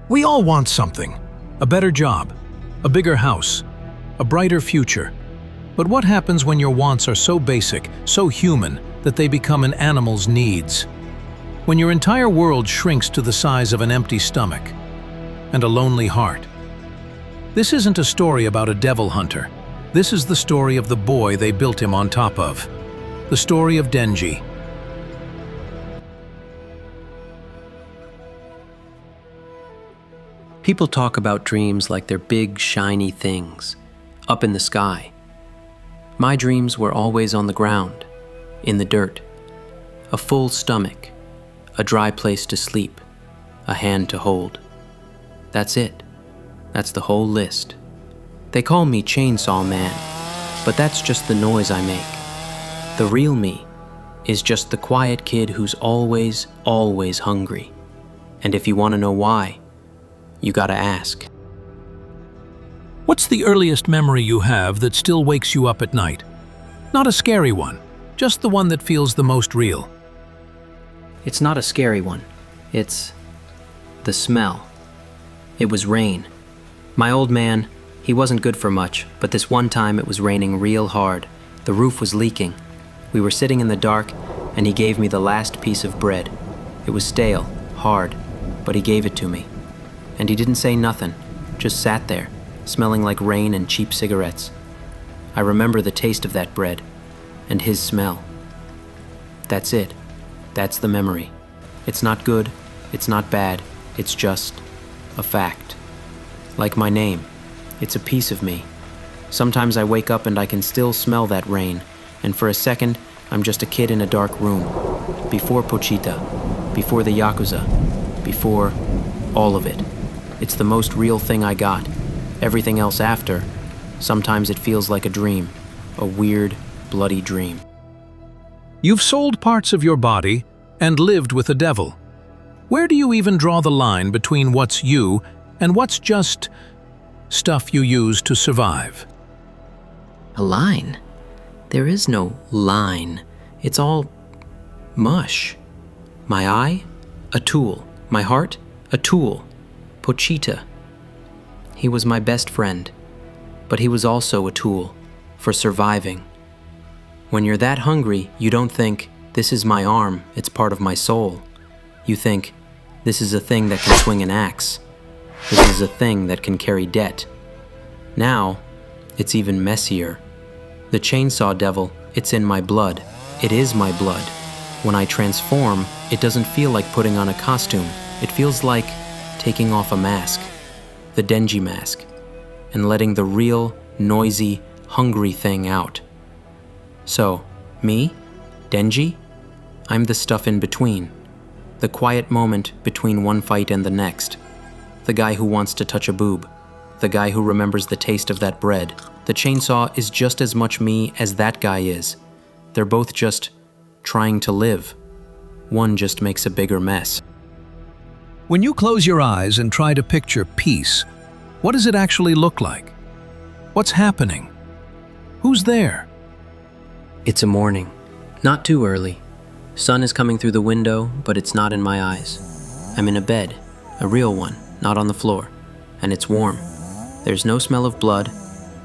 We all want something. A better job, a bigger house, a brighter future. But what happens when your wants are so basic, so human, that they become an animal's needs? When your entire world shrinks to the size of an empty stomach and a lonely heart. This isn't a story about a devil hunter. This is the story of the boy they built him on top of. The story of Denji. People talk about dreams like they're big, shiny things, up in the sky. My dreams were always on the ground, in the dirt. A full stomach, a dry place to sleep, a hand to hold. That's it. That's the whole list. They call me Chainsaw Man, but that's just the noise I make. The real me is just the quiet kid who's always, always hungry. And if you want to know why, you gotta ask. What's the earliest memory you have that still wakes you up at night? Not a scary one, just the one that feels the most real. It's not a scary one. It's the smell. It was rain. My old man, he wasn't good for much, but this one time it was raining real hard. The roof was leaking. We were sitting in the dark, and he gave me the last piece of bread. It was stale, hard, but he gave it to me. And he didn't say nothing, just sat there, smelling like rain and cheap cigarettes. I remember the taste of that bread, and his smell. That's it. That's the memory. It's not good, it's not bad, it's just a fact. Like my name, it's a piece of me. Sometimes I wake up and I can still smell that rain, and for a second, I'm just a kid in a dark room. Before Pochita, before the Yakuza, before all of it. It's the most real thing I got. Everything else after, sometimes it feels like a dream, a weird, bloody dream. You've sold parts of your body and lived with a devil. Where do you even draw the line between what's you and what's just stuff you use to survive? A line? There is no line. It's all mush. My eye? A tool. My heart? A tool. Pochita. He was my best friend, but he was also a tool for surviving. When you're that hungry, you don't think, this is my arm, it's part of my soul. You think, this is a thing that can swing an axe. This is a thing that can carry debt. Now, it's even messier. The chainsaw devil, it's in my blood. It is my blood. When I transform, it doesn't feel like putting on a costume. It feels like taking off a mask, the Denji mask, and letting the real, noisy, hungry thing out. So, me, Denji, I'm the stuff in between, the quiet moment between one fight and the next, the guy who wants to touch a boob, the guy who remembers the taste of that bread. The chainsaw is just as much me as that guy is. They're both just trying to live. One just makes a bigger mess. When you close your eyes and try to picture peace, what does it actually look like? What's happening? Who's there? It's a morning. Not too early. Sun is coming through the window, but it's not in my eyes. I'm in a bed, a real one, not on the floor, and it's warm. There's no smell of blood,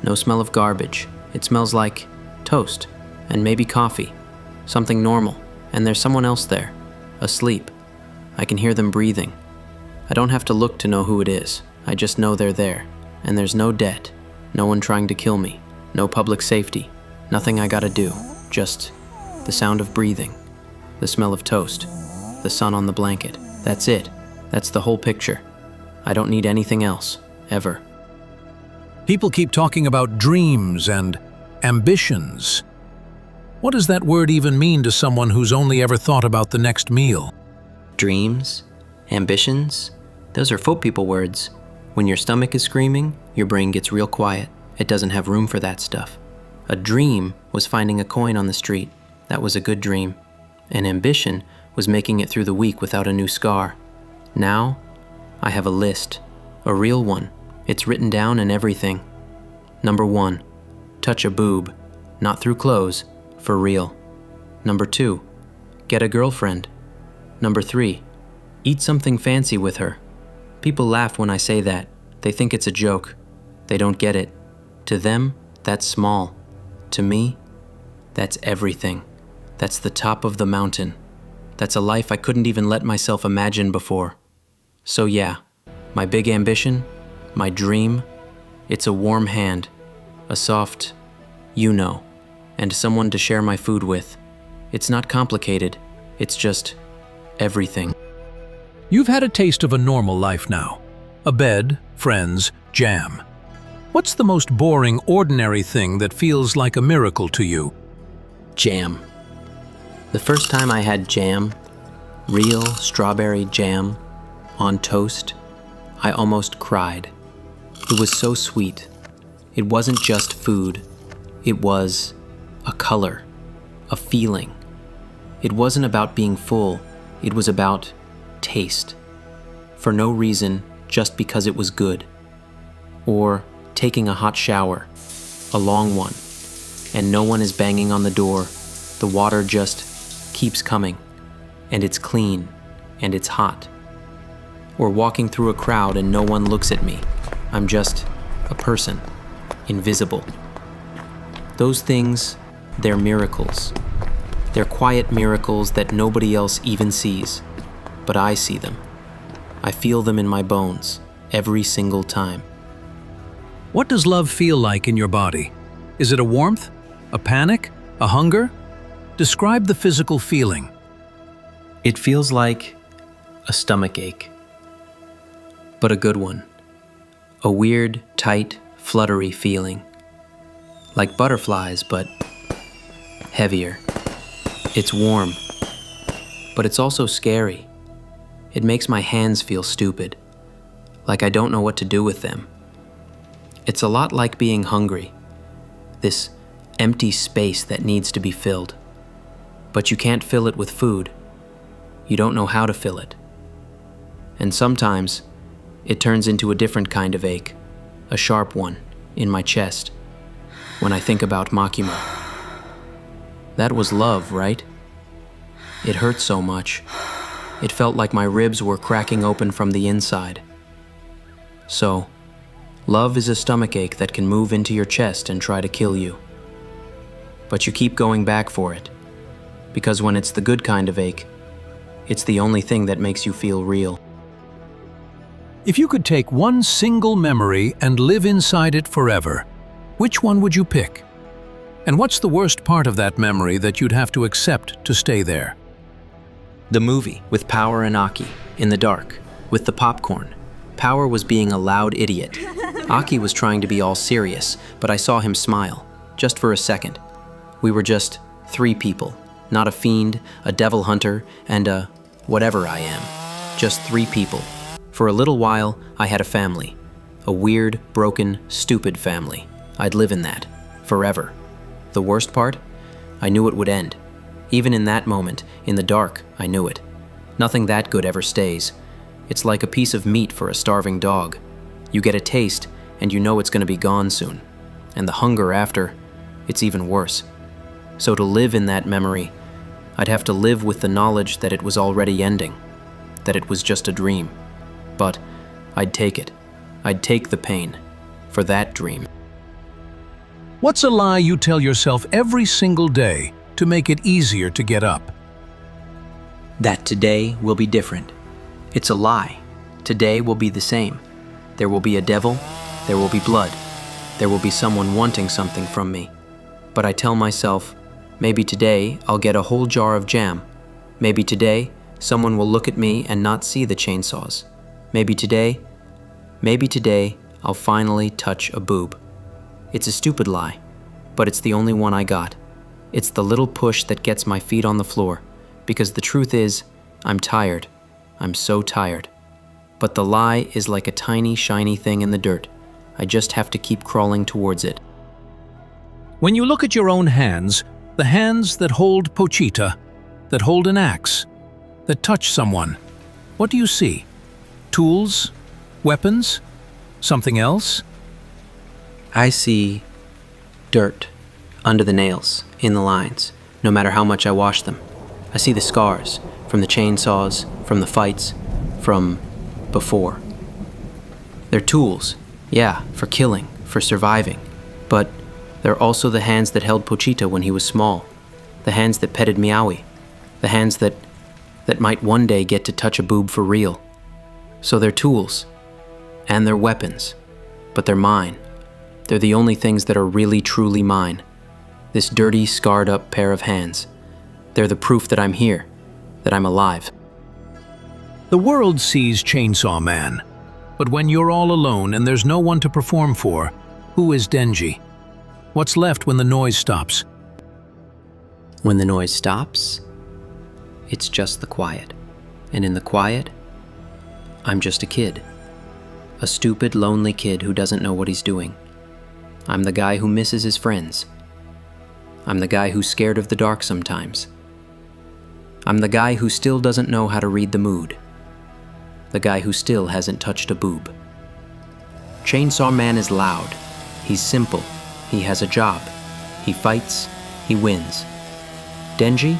no smell of garbage. It smells like toast, and maybe coffee, something normal, and there's someone else there, asleep. I can hear them breathing. I don't have to look to know who it is. I just know they're there, and there's no debt, no one trying to kill me, no public safety, nothing I gotta do, just the sound of breathing, the smell of toast, the sun on the blanket. That's it. That's the whole picture. I don't need anything else, ever. People keep talking about dreams and ambitions. What does that word even mean to someone who's only ever thought about the next meal? Dreams? Ambitions? Those are folk people words. When your stomach is screaming, your brain gets real quiet. It doesn't have room for that stuff. A dream was finding a coin on the street. That was a good dream. An ambition was making it through the week without a new scar. Now, I have a list. A real one. It's written down in everything. Number 1, touch a boob. Not through clothes, for real. Number 2, get a girlfriend. Number 3, eat something fancy with her. People laugh when I say that. They think it's a joke. They don't get it. To them, that's small. To me, that's everything. That's the top of the mountain. That's a life I couldn't even let myself imagine before. So yeah, my big ambition, my dream, it's a warm hand, a soft, and someone to share my food with. It's not complicated, it's just everything. You've had a taste of a normal life now. A bed, friends, jam. What's the most boring, ordinary thing that feels like a miracle to you? Jam. The first time I had jam, real strawberry jam, on toast, I almost cried. It was so sweet. It wasn't just food. It was a color, a feeling. It wasn't about being full. It was about taste. For no reason, just because it was good. Or taking a hot shower, a long one, and no one is banging on the door. The water just keeps coming, and it's clean, and it's hot. Or walking through a crowd and no one looks at me. I'm just a person, invisible. Those things, they're miracles. They're quiet miracles that nobody else even sees, but I see them. I feel them in my bones every single time. What does love feel like in your body? Is it a warmth? A panic? A hunger? Describe the physical feeling. It feels like a stomach ache, but a good one. A weird, tight, fluttery feeling. Like butterflies, but heavier. It's warm, but it's also scary. It makes my hands feel stupid, like I don't know what to do with them. It's a lot like being hungry, this empty space that needs to be filled. But you can't fill it with food. You don't know how to fill it. And sometimes, it turns into a different kind of ache, a sharp one, in my chest, when I think about Makima. That was love, right? It hurt so much. It felt like my ribs were cracking open from the inside. So, love is a stomachache that can move into your chest and try to kill you. But you keep going back for it, because when it's the good kind of ache, it's the only thing that makes you feel real. If you could take one single memory and live inside it forever, which one would you pick? And what's the worst part of that memory that you'd have to accept to stay there? The movie with Power and Aki, in the dark, with the popcorn. Power was being a loud idiot. Aki was trying to be all serious, but I saw him smile, just for a second. We were just 3 people, not a fiend, a devil hunter, and a whatever I am. Just 3 people. For a little while, I had a family. A weird, broken, stupid family. I'd live in that, forever. The worst part? I knew it would end. Even in that moment, in the dark, I knew it. Nothing that good ever stays. It's like a piece of meat for a starving dog. You get a taste, and you know it's going to be gone soon. And the hunger after, it's even worse. So to live in that memory, I'd have to live with the knowledge that it was already ending, that it was just a dream. But I'd take it. I'd take the pain for that dream. What's a lie you tell yourself every single day to make it easier to get up? That today will be different. It's a lie. Today will be the same. There will be a devil, there will be blood, there will be someone wanting something from me. But I tell myself, maybe today I'll get a whole jar of jam. Maybe today someone will look at me and not see the chainsaws. Maybe today I'll finally touch a boob. It's a stupid lie, but it's the only one I got. It's the little push that gets my feet on the floor, because the truth is, I'm tired. I'm so tired. But the lie is like a tiny, shiny thing in the dirt. I just have to keep crawling towards it. When you look at your own hands, the hands that hold Pochita, that hold an axe, that touch someone, what do you see? Tools? Weapons? Something else? I see dirt under the nails, in the lines, no matter how much I wash them. I see the scars from the chainsaws, from the fights, from before. They're tools, yeah, for killing, for surviving. But they're also the hands that held Pochita when he was small, the hands that petted Meowie, the hands that might one day get to touch a boob for real. So they're tools, and they're weapons, but they're mine. They're the only things that are really truly mine. This dirty, scarred up pair of hands. They're the proof that I'm here, that I'm alive. The world sees Chainsaw Man, but when you're all alone and there's no one to perform for, who is Denji? What's left when the noise stops? When the noise stops, it's just the quiet. And in the quiet, I'm just a kid. A stupid, lonely kid who doesn't know what he's doing. I'm the guy who misses his friends. I'm the guy who's scared of the dark sometimes. I'm the guy who still doesn't know how to read the mood. The guy who still hasn't touched a boob. Chainsaw Man is loud. He's simple. He has a job. He fights. He wins. Denji?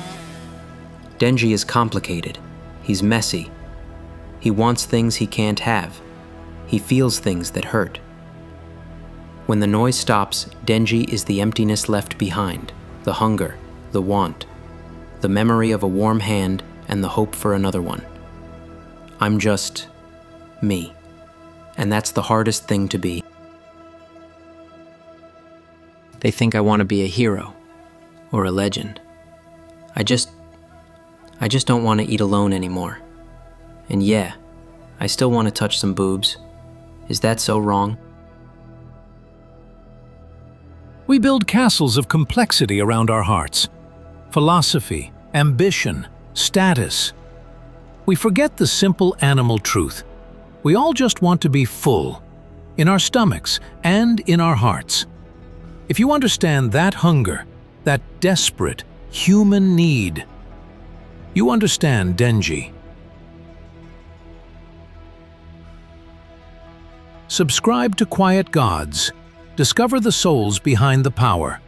Denji is complicated. He's messy. He wants things he can't have. He feels things that hurt. When the noise stops, Denji is the emptiness left behind, the hunger, the want, the memory of a warm hand and the hope for another one. I'm just me, and that's the hardest thing to be. They think I want to be a hero or a legend. I just don't want to eat alone anymore. And yeah, I still want to touch some boobs. Is that so wrong? We build castles of complexity around our hearts. Philosophy, ambition, status. We forget the simple animal truth. We all just want to be full, in our stomachs and in our hearts. If you understand that hunger, that desperate human need, you understand Denji. Subscribe to Quiet Gods. Discover the souls behind the power.